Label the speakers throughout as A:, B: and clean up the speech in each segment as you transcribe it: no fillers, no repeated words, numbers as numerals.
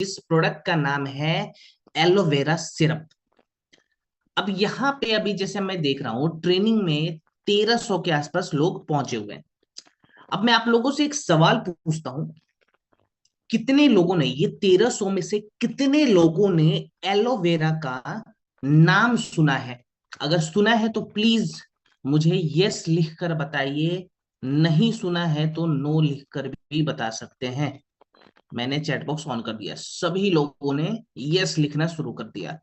A: इस प्रोडक्ट का नाम है एलोवेरा सिरप। अब यहाँ पे अभी जैसे मैं देख रहा हूँ ट्रेनिंग में 1300 के आसपास लोग पहुंचे हुए हैं। अब मैं आप लोगों से एक सवाल पूछता हूँ, कितने लोगों ने, ये 1300 में से कितने लोगों ने एलोवेरा का नाम सुना है? अगर सुना है तो प्लीज मुझे यस लिखकर बताइए, नहीं सुना है तो नो लिखकर भी बता सकते हैं। मैंने चैट बॉक्स ऑन कर दिया, सभी लोगों ने यस लिखना शुरू कर दिया।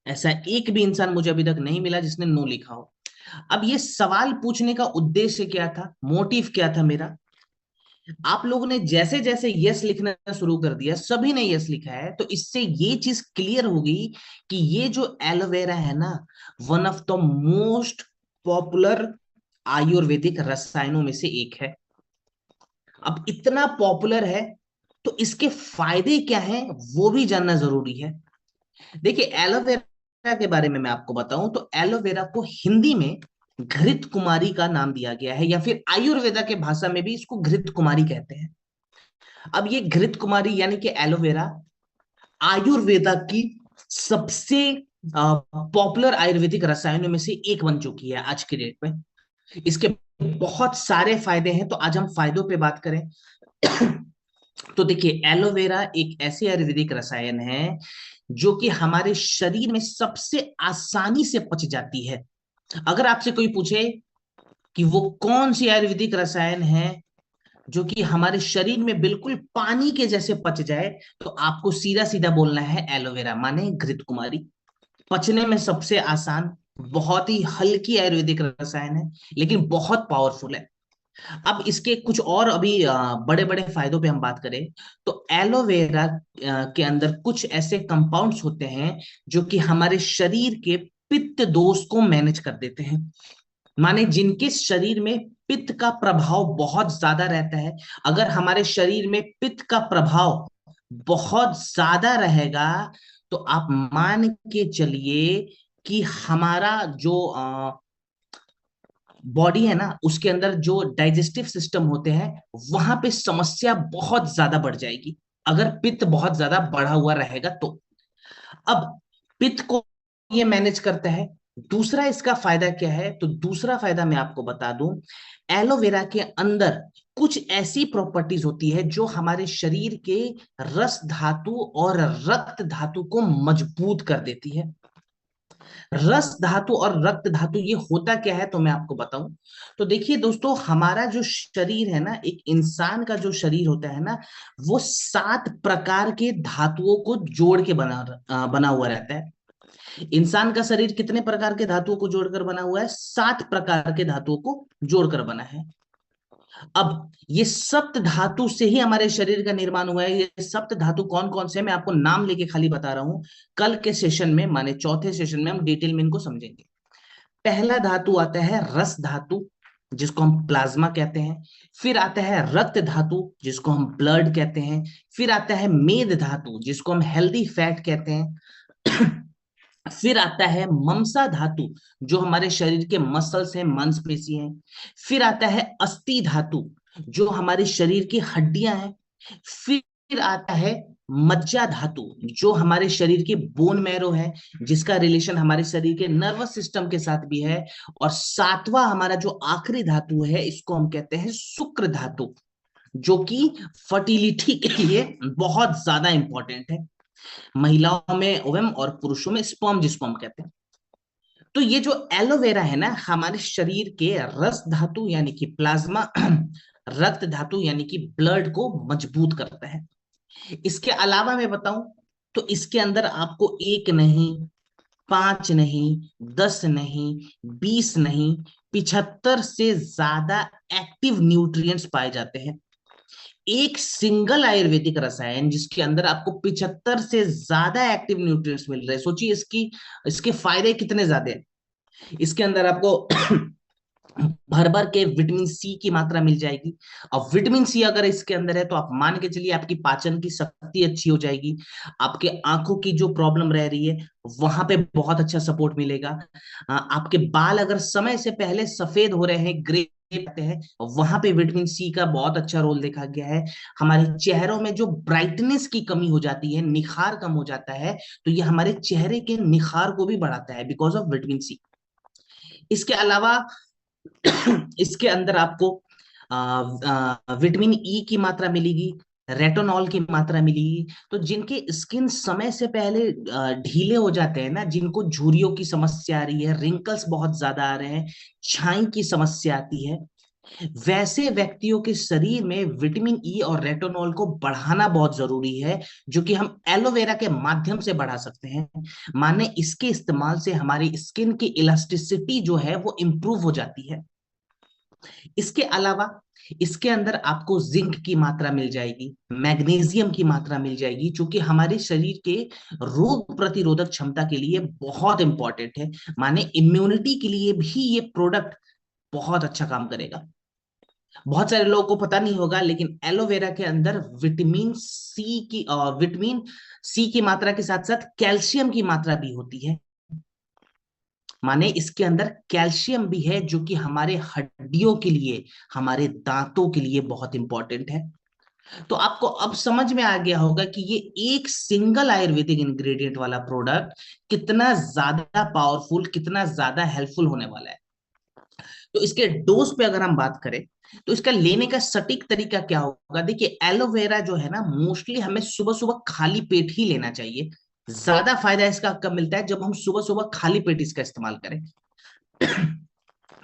A: ऐसा एक भी इंसान मुझे अभी तक नहीं मिला जिसने नो लिखा हो। अब ये सवाल पूछने का उद्देश्य क्या था, मोटिव क्या था मेरा? आप लोगों ने जैसे जैसे यस लिखना शुरू कर दिया, सभी ने यस लिखा है, तो इससे ये चीज क्लियर होगी कि ये जो एलोवेरा है ना, one of the most popular Ayurvedic रसायनों में से एक है। अब इतना पॉपुलर है तो इसके फायदे क्या हैं वो भी जानना जरूरी है। देखिए, एलोवेरा के बारे में मैं आपको बताऊं तो एलोवेरा को हिंदी में घृत कुमारी का नाम दिया गया है, या फिर आयुर्वेदा के भाषा में भी इसको घृत कुमारी कहते हैं। अब ये घृत कुमारी यानी कि एलोवेरा आयुर्वेदा की सबसे पॉपुलर आयुर्वेदिक रसायनों में से एक बन चुकी है आज के डेट में। इसके बहुत सारे फायदे हैं, तो आज हम फायदों पे बात करें। तो देखिए, एलोवेरा एक ऐसी आयुर्वेदिक रसायन है जो कि हमारे शरीर में सबसे आसानी से पच जाती है। अगर आपसे कोई पूछे कि वो कौन सी आयुर्वेदिक रसायन है जो कि हमारे शरीर में बिल्कुल पानी के जैसे पच जाए, तो आपको सीधा सीधा बोलना है एलोवेरा, माने घृत कुमारी। पचने में सबसे आसान, बहुत ही हल्की आयुर्वेदिक रसायन है, लेकिन बहुत पावरफुल है। अब इसके कुछ और अभी बड़े बड़े फायदों पे हम बात करें, तो एलोवेरा के अंदर कुछ ऐसे कंपाउंड्स होते हैं जो कि हमारे शरीर के पित्त दोष को मैनेज कर देते हैं। माने जिनके शरीर में पित्त का प्रभाव बहुत ज्यादा रहता है, अगर हमारे शरीर में पित्त का प्रभाव बहुत ज्यादा रहेगा, तो आप मान के चलिए कि हमारा जो बॉडी है ना, उसके अंदर जो डाइजेस्टिव सिस्टम होते हैं, वहां पे समस्या बहुत ज्यादा बढ़ जाएगी, अगर पित्त बहुत ज्यादा बढ़ा हुआ रहेगा तो। अब पित्त को ये मैनेज करता है। दूसरा इसका फायदा क्या है, तो दूसरा फायदा मैं आपको बता दूं, एलोवेरा के अंदर कुछ ऐसी प्रॉपर्टीज होती है जो हमारे शरीर के रस धातु और रक्त धातु को मजबूत कर देती है। रस धातु और रक्त धातु ये होता क्या है, तो मैं आपको बताऊं। तो देखिए दोस्तों, हमारा जो शरीर है ना, एक इंसान का जो शरीर होता है ना, वो 7 प्रकार के धातुओं को जोड़ के बना हुआ रहता है। इंसान का शरीर कितने प्रकार के धातुओं को जोड़कर बना हुआ है? 7 प्रकार के धातुओं को जोड़कर बना है। अब ये सप्त धातु से ही हमारे शरीर का निर्माण हुआ है। ये सप्त धातु कौन कौन से हैं, मैं आपको नाम लेके खाली बता रहा हूं। कल के सेशन में, माने चौथे सेशन में, हम डिटेल में इनको समझेंगे। पहला धातु आता है रस धातु, जिसको हम प्लाज्मा कहते हैं। फिर आता है रक्त धातु, जिसको हम ब्लड कहते हैं। फिर आता है मेद धातु, जिसको हम हेल्दी फैट कहते हैं। फिर आता है ममसा धातु, जो हमारे शरीर के मसल्स हैं, मांसपेशी हैं। फिर आता है अस्थि धातु, जो हमारे शरीर की हड्डियां हैं। फिर आता है मज्जा धातु, जो हमारे शरीर के बोन मैरो है, जिसका रिलेशन हमारे शरीर के नर्वस सिस्टम के साथ भी है। और सातवां हमारा जो आखिरी धातु है, इसको हम कहते हैं शुक्र धातु, जो कि फर्टिलिटी के लिए बहुत ज्यादा इंपॉर्टेंट है। महिलाओं में ओवम और पुरुषों में स्पर्म, जिसको हम कहते हैं। तो ये जो एलोवेरा है ना, हमारे शरीर के रस धातु यानी कि प्लाज्मा, रक्त धातु यानी कि ब्लड को मजबूत करता है। इसके अलावा मैं बताऊं, तो इसके अंदर आपको एक नहीं, 5 नहीं, 10 नहीं, 20 नहीं, 75 से ज्यादा एक्टिव न्यूट्रिएंट्स पाए जाते हैं। एक सिंगल आयुर्वेदिक रसायन जिसके अंदर आपको 75 से ज्यादा एक्टिव न्यूट्रिएंट्स मिल रहे हैं। सोचिए इसकी, इसके फायदे कितने ज्यादा हैं। इसके अंदर आपको भर भर के विटामिन सी की मात्रा मिल जाएगी। अब विटामिन सी अगर इसके अंदर है, तो आप मान के चलिए आपकी पाचन की शक्ति अच्छी हो जाएगी। आपके आंखों की जो प्रॉब्लम रह रही है, वहां पे बहुत अच्छा सपोर्ट मिलेगा। आपके बाल अगर समय से पहले सफेद हो रहे हैं, ग्रे पाते हैं, वहां पे विटामिन सी का बहुत अच्छा रोल देखा गया है। हमारे चेहरों में जो ब्राइटनेस की कमी हो जाती है, निखार कम हो जाता है, तो ये हमारे चेहरे के निखार को भी बढ़ाता है बिकॉज ऑफ विटामिन सी। इसके अलावा इसके अंदर आपको विटामिन ई की मात्रा मिलेगी, रेटिनॉल की मात्रा मिलेगी। तो जिनके स्किन समय से पहले ढीले हो जाते हैं ना, जिनको झुर्रियों की समस्या आ रही है, रिंकल्स बहुत ज्यादा आ रहे हैं, छाई की समस्या आती है, वैसे व्यक्तियों के शरीर में विटामिन ई और रेटिनॉल को बढ़ाना बहुत जरूरी है, जो कि हम एलोवेरा के माध्यम से बढ़ा सकते हैं। माने इसके इस्तेमाल से हमारी स्किन की इलास्टिसिटी जो है वो इंप्रूव हो जाती है। इसके अलावा इसके अंदर आपको जिंक की मात्रा मिल जाएगी, मैग्नीशियम की मात्रा मिल जाएगी, जो कि हमारे शरीर के रोग प्रतिरोधक क्षमता के लिए बहुत इंपॉर्टेंट है। माने इम्यूनिटी के लिए भी ये प्रोडक्ट बहुत अच्छा काम करेगा। बहुत सारे लोगों को पता नहीं होगा, लेकिन एलोवेरा के अंदर विटामिन सी की मात्रा के साथ साथ कैल्शियम की मात्रा भी होती है। माने इसके अंदर कैल्शियम भी है, जो कि हमारे हड्डियों के लिए, हमारे दांतों के लिए बहुत इंपॉर्टेंट है। तो आपको अब समझ में आ गया होगा कि ये एक सिंगल आयुर्वेदिक इंग्रेडिएंट वाला प्रोडक्ट कितना ज्यादा पावरफुल, कितना ज्यादा हेल्पफुल होने वाला है। तो इसके डोज पे अगर हम बात करें, तो इसका लेने का सटीक तरीका क्या होगा? देखिए, एलोवेरा जो है ना, मोस्टली हमें सुबह सुबह खाली पेट ही लेना चाहिए। ज्यादा फायदा इसका कब मिलता है? जब हम सुबह सुबह खाली पेट इसका इस्तेमाल करें।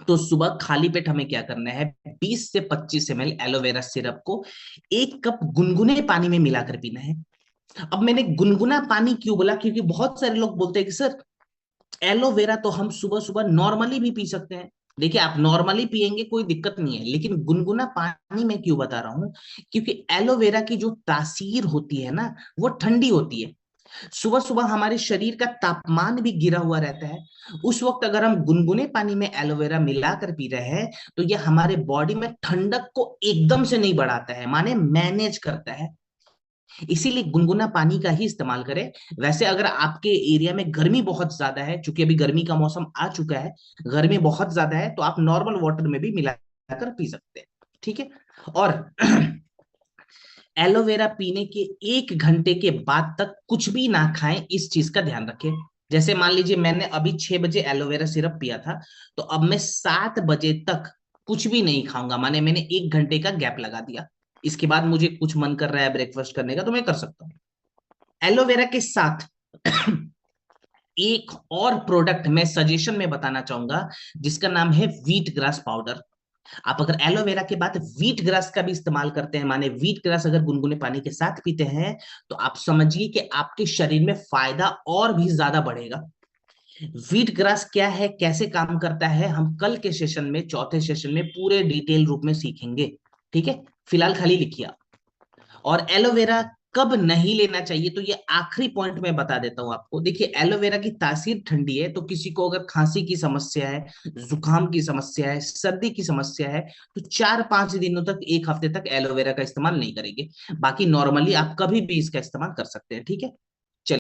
A: तो सुबह खाली पेट हमें क्या करना है, 20 से 25 ml एलोवेरा सिरप को 1 कप गुनगुने पानी में मिलाकर पीना है। अब मैंने गुनगुना पानी क्यों बोला? क्योंकि बहुत सारे लोग बोलते हैं कि सर, एलोवेरा तो हम सुबह सुबह नॉर्मली भी पी सकते हैं। देखिए, आप नॉर्मली पिएंगे कोई दिक्कत नहीं है, लेकिन गुनगुना पानी में क्यों बता रहा हूं? क्योंकि एलोवेरा की जो तासीर होती है ना, वो ठंडी होती है। सुबह सुबह हमारे शरीर का तापमान भी गिरा हुआ रहता है। उस वक्त अगर हम गुनगुने पानी में एलोवेरा मिलाकर पी रहे हैं, तो यह हमारे बॉडी में ठंडक को एकदम से नहीं बढ़ाता है, माने मैनेज करता है। इसीलिए गुनगुना पानी का ही इस्तेमाल करें। वैसे अगर आपके एरिया में गर्मी बहुत ज्यादा है, चूंकि अभी गर्मी का मौसम आ चुका है, गर्मी बहुत ज्यादा है, तो आप नॉर्मल वाटर में भी मिलाकर पी सकते हैं। ठीक है। और एलोवेरा पीने के 1 घंटे के बाद तक कुछ भी ना खाएं, इस चीज का ध्यान रखें। जैसे मान लीजिए मैंने अभी 6 बजे एलोवेरा सिरप पिया था, तो अब मैं 7 बजे तक कुछ भी नहीं खाऊंगा, माने मैंने 1 घंटे का गैप लगा दिया। इसके बाद मुझे कुछ मन कर रहा है ब्रेकफास्ट करने का, तो मैं कर सकता हूँ। एलोवेरा के साथ एक और प्रोडक्ट मैं सजेशन में बताना चाहूंगा, जिसका नाम है व्हीट ग्रास पाउडर। आप अगर एलोवेरा के बाद व्हीट ग्रास का भी इस्तेमाल करते हैं, माने व्हीट ग्रास अगर गुनगुने पानी के साथ पीते हैं, तो आप समझिए कि आपके शरीर में फायदा और भी ज्यादा बढ़ेगा। व्हीट ग्रास क्या है, कैसे काम करता है, हम कल के सेशन में, चौथे सेशन में पूरे डिटेल रूप में सीखेंगे। ठीक है। फिलहाल खाली लिखिए। और एलोवेरा कब नहीं लेना चाहिए, तो ये आखिरी पॉइंट में बता देता हूं आपको। देखिए, एलोवेरा की तासीर ठंडी है, तो किसी को अगर खांसी की समस्या है, जुकाम की समस्या है, सर्दी की समस्या है, तो 4-5 दिनों तक, 1 हफ्ते तक एलोवेरा का इस्तेमाल नहीं करेंगे। बाकी नॉर्मली आप कभी भी इसका इस्तेमाल कर सकते हैं। ठीक है।